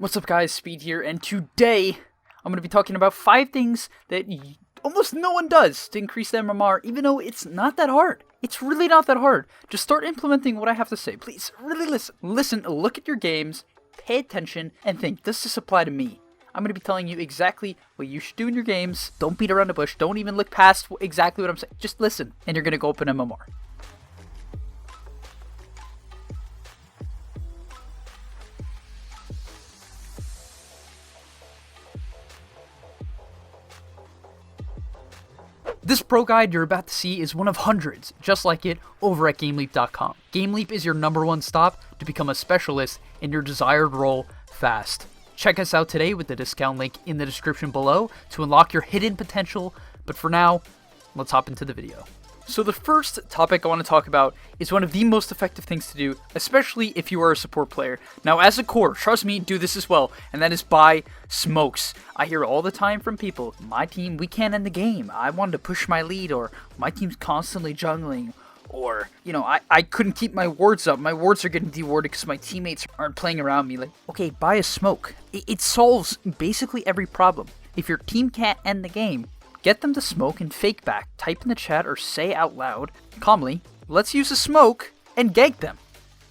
What's up guys, Speed here, and today I'm going to be talking about 5 things that almost no one does to increase the MMR, even though it's not that hard. It's really not that hard. Just start implementing what I have to say. Please, really listen. Listen, look at your games, pay attention, and think, does this apply to me? I'm going to be telling you exactly what you should do in your games. Don't beat around the bush. Don't even look past exactly what I'm saying. Just listen, and you're going to go up in MMR. This pro guide you're about to see is one of hundreds, just like it, over at gameleap.com. Gameleap is your #1 stop to become a specialist in your desired role fast. Check us out today with the discount link in the description below to unlock your hidden potential, but for now, let's hop into the video. So the first topic I want to talk about is one of the most effective things to do, especially if you are a support player. Now as a core, trust me, do this as well, and that is buy smokes. I hear all the time from people, my team, we can't end the game, I wanted to push my lead, or my team's constantly jungling, or, you know, I couldn't keep my wards up, my wards are getting dewarded because my teammates aren't playing around me. Like, okay, buy a smoke. It solves basically every problem. If your team can't end the game, get them to smoke and fake back. Type in the chat or say out loud, calmly, let's use a smoke and gank them.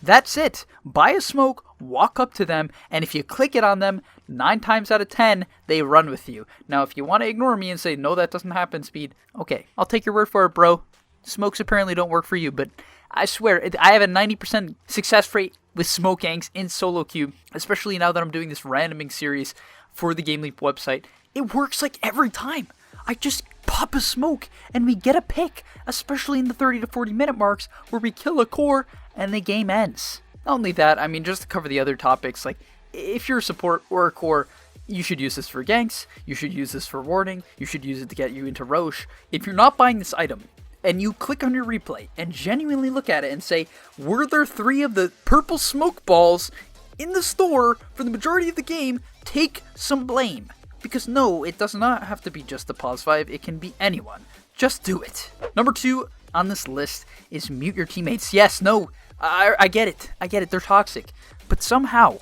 That's it. Buy a smoke, walk up to them, and if you click it on them, 9 times out of 10, they run with you. Now, if you want to ignore me and say, no, that doesn't happen, Speed, okay, I'll take your word for it, bro. Smokes apparently don't work for you, but I swear, I have a 90% success rate with smoke ganks in solo queue, especially now that I'm doing this randoming series for the GameLeap website. It works like every time. I just pop a smoke and we get a pick, especially in the 30 to 40 minute marks where we kill a core and the game ends. Not only that, I mean, just to cover the other topics, like if you're a support or a core, you should use this for ganks, you should use this for warding, you should use it to get you into Roche. If you're not buying this item and you click on your replay and genuinely look at it and say, were there 3 of the purple smoke balls in the store for the majority of the game, take some blame. Because no, it does not have to be just the pause 5, it can be anyone. Just do it. Number 2 on this list is mute your teammates. Yes, no, I get it, they're toxic. But somehow,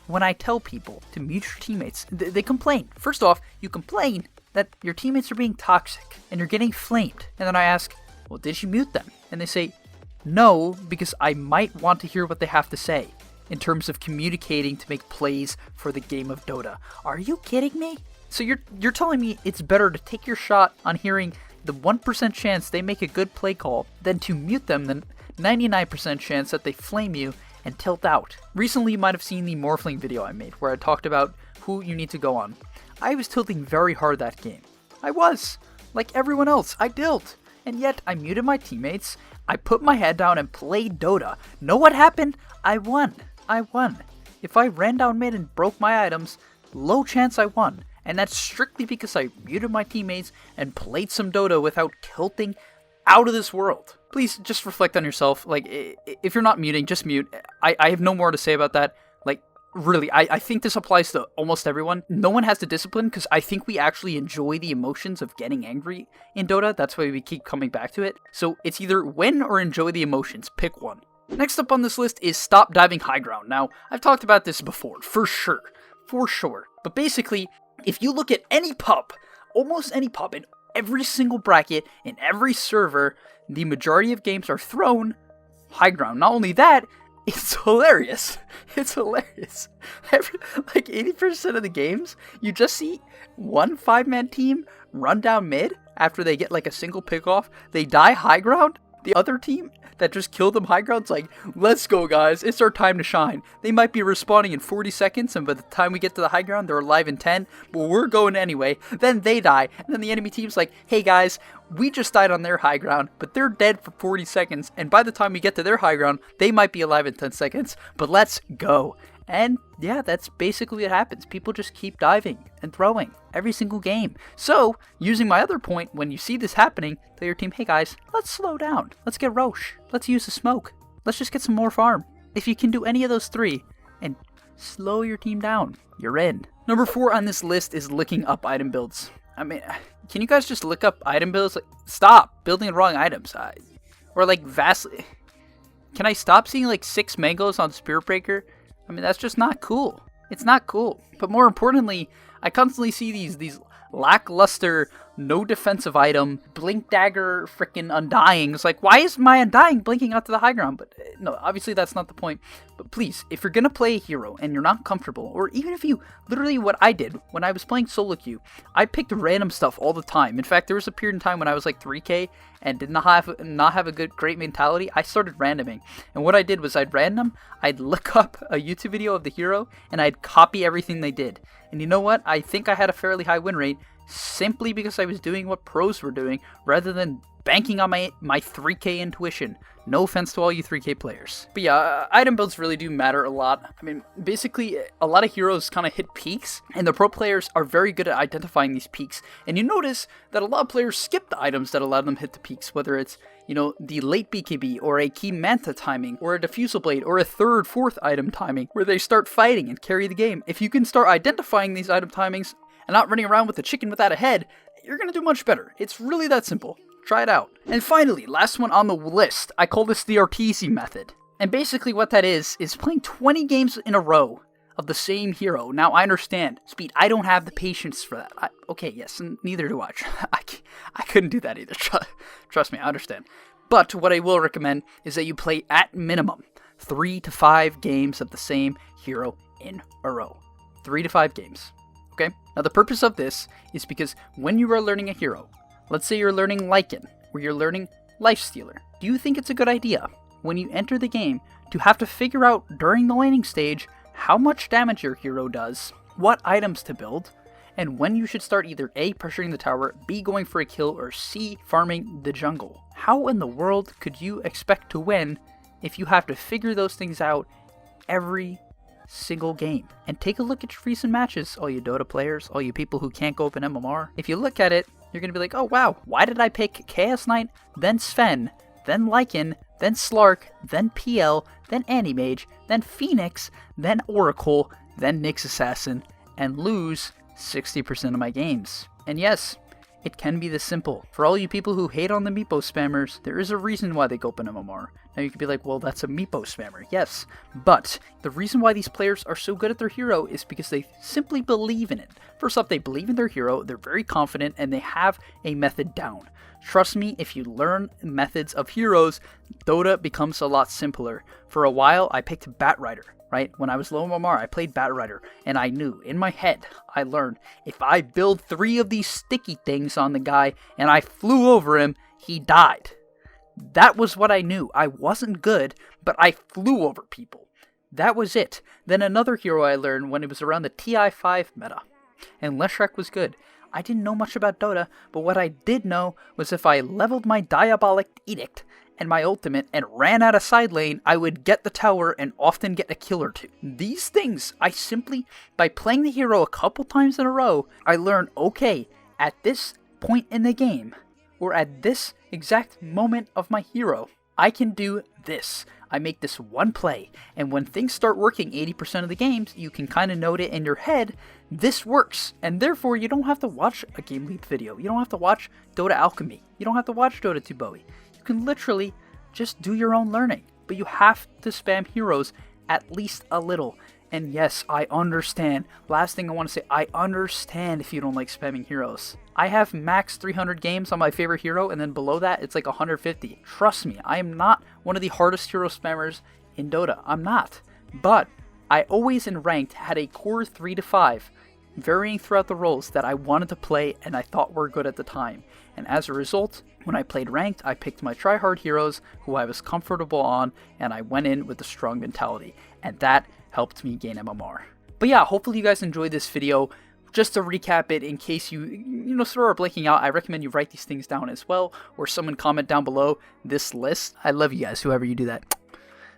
when I tell people to mute your teammates, they complain. First off, you complain that your teammates are being toxic and you're getting flamed. And then I ask, well, did you mute them? And they say, no, because I might want to hear what they have to say in terms of communicating to make plays for the game of Dota. Are you kidding me? So you're telling me it's better to take your shot on hearing the 1% chance they make a good play call than to mute them than 99% chance that they flame you and tilt out. Recently you might have seen the Morphling video I made where I talked about who you need to go on. I was tilting very hard that game. I was. Like everyone else, I tilt. And yet I muted my teammates, I put my head down and played Dota. Know what happened? I won. If I ran down mid and broke my items, low chance I won. And that's strictly because I muted my teammates and played some Dota without tilting out of this world. Please just reflect on yourself. Like, if you're not muting, just mute. I have no more to say about that. Like, really, I think this applies to almost everyone. No one has the discipline because I think we actually enjoy the emotions of getting angry in Dota. That's why we keep coming back to it. So it's either win or enjoy the emotions. Pick one. Next up on this list is stop diving high ground. Now, I've talked about this before, for sure. But basically, if you look at any pub, almost any pub, in every single bracket, in every server, the majority of games are thrown high ground. Not only that, it's hilarious. It's hilarious. Like 80% of the games, you just see one 5-man team run down mid after they get like a single pick off. They die high ground. The other team that just killed them high ground's like, let's go guys, it's our time to shine. They might be respawning in 40 seconds and by the time we get to the high ground they're alive in 10, but we're going anyway. Then they die, and then the enemy team's like, hey guys, we just died on their high ground, but they're dead for 40 seconds, and by the time we get to their high ground, they might be alive in 10 seconds, but let's go. And yeah, that's basically what happens. People just keep diving and throwing every single game. So, using my other point, when you see this happening, tell your team, hey guys, let's slow down. Let's get Roche. Let's use the smoke. Let's just get some more farm. If you can do any of those 3 and slow your team down, you're in. Number 4 on this list is looking up item builds. I mean, can you guys just look up item builds? Like, stop building the wrong items. Or like vastly. Can I stop seeing like 6 mangoes on Spirit Breaker? I mean, that's just not cool. It's not cool. But more importantly, I constantly see these lackluster, no defensive item, blink dagger, freaking undying. It's like, why is my undying blinking out to the high ground? But no, obviously that's not the point. But please, if you're gonna play a hero and you're not comfortable, or even if you, literally what I did when I was playing solo queue, I picked random stuff all the time. In fact, there was a period in time when I was like 3K and did not have a great mentality. I started randoming, and what I did was I'd random, I'd look up a YouTube video of the hero, and I'd copy everything they did. And you know what? I think I had a fairly high win rate simply because I was doing what pros were doing rather than banking on my 3K intuition. No offense to all you 3K players. But yeah, item builds really do matter a lot. I mean, basically, a lot of heroes kind of hit peaks, and the pro players are very good at identifying these peaks. And you notice that a lot of players skip the items that allow them to hit the peaks, whether it's, you know, the late BKB, or a key manta timing, or a diffusal blade, or a third, fourth item timing, where they start fighting and carry the game. If you can start identifying these item timings and not running around with a chicken without a head, you're going to do much better. It's really that simple. Try it out. And finally, last one on the list, I call this the RTC Method. And basically what that is playing 20 games in a row of the same hero. Now, I understand, Speed, I don't have the patience for that. Okay, yes, and neither do I. I couldn't do that either. Trust me, I understand. But what I will recommend is that you play at minimum 3 to 5 games of the same hero in a row. 3 to 5 games. Okay? Now, the purpose of this is because when you are learning a hero, let's say you're learning Lycan, or you're learning Lifestealer, do you think it's a good idea, when you enter the game, to have to figure out during the laning stage how much damage your hero does, what items to build, and when you should start either A, pressuring the tower, B, going for a kill, or C, farming the jungle? How in the world could you expect to win if you have to figure those things out every single game? And take a look at your recent matches, all you Dota players, all you people who can't go up in MMR. If you look at it, you're going to be like, oh wow, why did I pick Chaos Knight, then Sven, then Lycan, then Slark, then PL, then Animage, then Phoenix, then Oracle, then Nyx Assassin, and lose 60% of my games? And yes, it can be this simple. For all you people who hate on the Meepo spammers, there is a reason why they go up in MMR. Now you could be like, well, that's a Meepo spammer. Yes, but the reason why these players are so good at their hero is because they simply believe in it. First off, they believe in their hero, they're very confident, and they have a method down. Trust me, if you learn methods of heroes, Dota becomes a lot simpler. For a while, I picked Batrider, right? When I was low MMR, I played Batrider, and I knew, in my head, I learned, if I build 3 of these sticky things on the guy, and I flew over him, he died. That was what I knew. I wasn't good, but I flew over people. That was it. Then another hero I learned when it was around the TI5 meta, and Leshrac was good. I didn't know much about Dota, but what I did know was if I leveled my Diabolic Edict and my ultimate and ran out of side lane, I would get the tower and often get a kill or 2. These things, I simply, by playing the hero a couple times in a row, I learned, okay, at this point in the game, or at this exact moment of my hero, I can do this. I make this one play, and when things start working 80% of the games, you can kind of note it in your head, this works, and therefore you don't have to watch a gameleap video. You don't have to watch Dota Alchemy. You don't have to watch Dota 2 Bowie. You can literally just do your own learning, but you have to spam heroes at least a little. And yes, I understand. Last thing I want to say, I understand if you don't like spamming heroes. I have max 300 games on my favorite hero, and then below that, it's like 150. Trust me, I am not one of the hardest hero spammers in Dota. I'm not. But I always in ranked had a core 3 to 5, varying throughout the roles that I wanted to play and I thought were good at the time. And as a result, when I played ranked, I picked my tryhard heroes who I was comfortable on, and I went in with a strong mentality. And that helped me gain MMR. But yeah, hopefully you guys enjoyed this video. Just to recap it, in case you sort of blanking out, I recommend you write these things down as well, or someone comment down below this list. I love you guys, whoever you do that.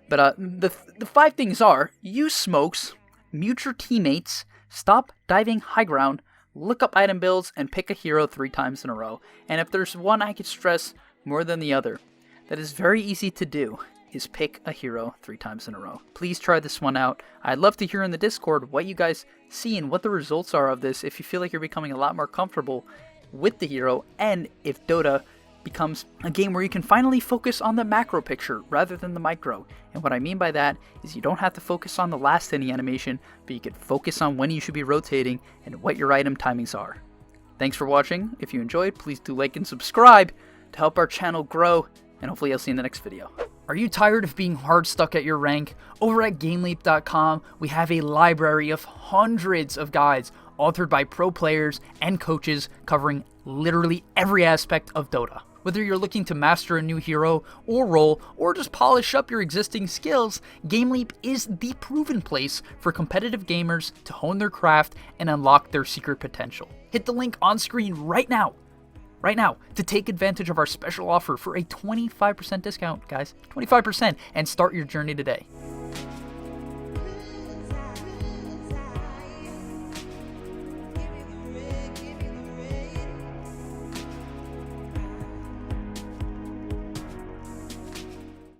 But the 5 things are: use smokes, mute your teammates, stop diving high ground, look up item builds, and pick a hero 3 times in a row. And if there's one I could stress more than the other, that is very easy to do, is pick a hero 3 times in a row. Please try this one out. I'd love to hear in the Discord what you guys see and what the results are of this, if you feel like you're becoming a lot more comfortable with the hero, and if Dota becomes a game where you can finally focus on the macro picture rather than the micro. And what I mean by that is you don't have to focus on the last hitting animation, but you can focus on when you should be rotating and what your item timings are. Thanks for watching. If you enjoyed, please do like and subscribe to help our channel grow, and hopefully I'll see you in the next video. Are you tired of being hard stuck at your rank? Over at gameleap.com, we have a library of hundreds of guides authored by pro players and coaches covering literally every aspect of Dota. Whether you're looking to master a new hero or role, or just polish up your existing skills, GameLeap is the proven place for competitive gamers to hone their craft and unlock their secret potential. Hit the link on screen right now to take advantage of our special offer for a 25% discount, guys. 25%, and start your journey today.